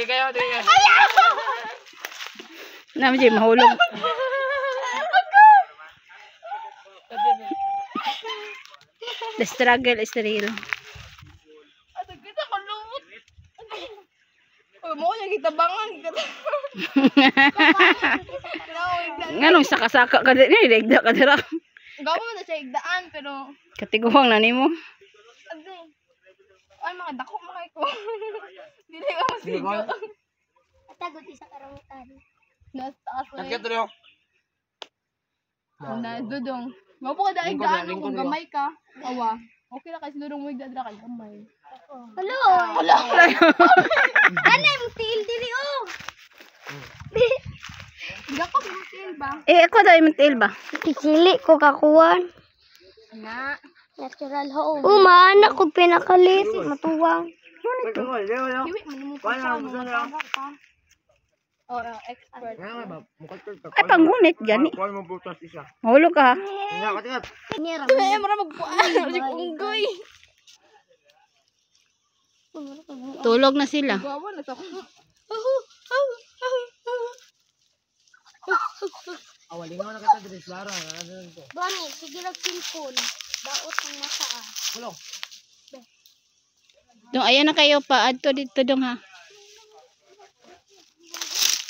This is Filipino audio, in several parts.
Dili kayo, dili. Naman dyan, mahulog. The struggle is real. Ato kita ko lumot. Oy, mo yung gitabangan kita. Nganong saka-saka ka din, nilagda ka dira. Gawa mo na siya igdaan pero Katiguang na nimo. ade. Ay mga dako mga ko. Dili ka masigo. Tagot isa karangutan. Nas taas na. Sakit rin. Na dudong. Mo po kada igdaan kung gamay ka. Awa. Okay na kasi dudong mo igdadra kay gamay. Hello. Hello. Anay mo tiil dili oh. Gako mo til ba? Ako daw yung tail ba? Kikili ko kakuan. Na. Natural ho. Anak ko pinakalit. Matuwang. Kiwi mo mo pa siya mo pa. Oh, expert. Ay, panggunit, gani. Kuha mo butas isa. Mahulog ka ha. Katingat. Nira. Ay, mara magpuan. Di ko unggoy. Tulog na sila. Gawa na sa ko. Awalin mo na kita dito, Lara. Bani, sige lang cellphone. Daot ang mata ah. Bulong. Dong, ayan na kayo pa. Adto dito dong ha.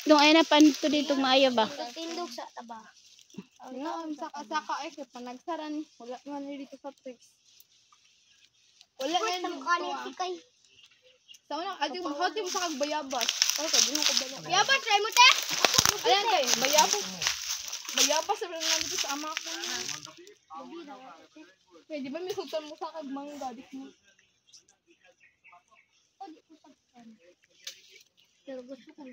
Dong, ayan na pa dito dito maayo ba? Tindog sa taba. Nga, saka-saka eh. Kaya panagsara ni. Wala nga dito sa tricks. Wala nga Ang dito. kalit si kay. Sa unang, adi mo sa kagbayabas. Ay, ka, di mo ko bayabas. Yaban, try mo te. Ayan kay, bayabas. Bayabas sa rin nga dito sa ama ko. Kaya di ba may sultan mo sa kagmangga? Di mo. Pero gusto kong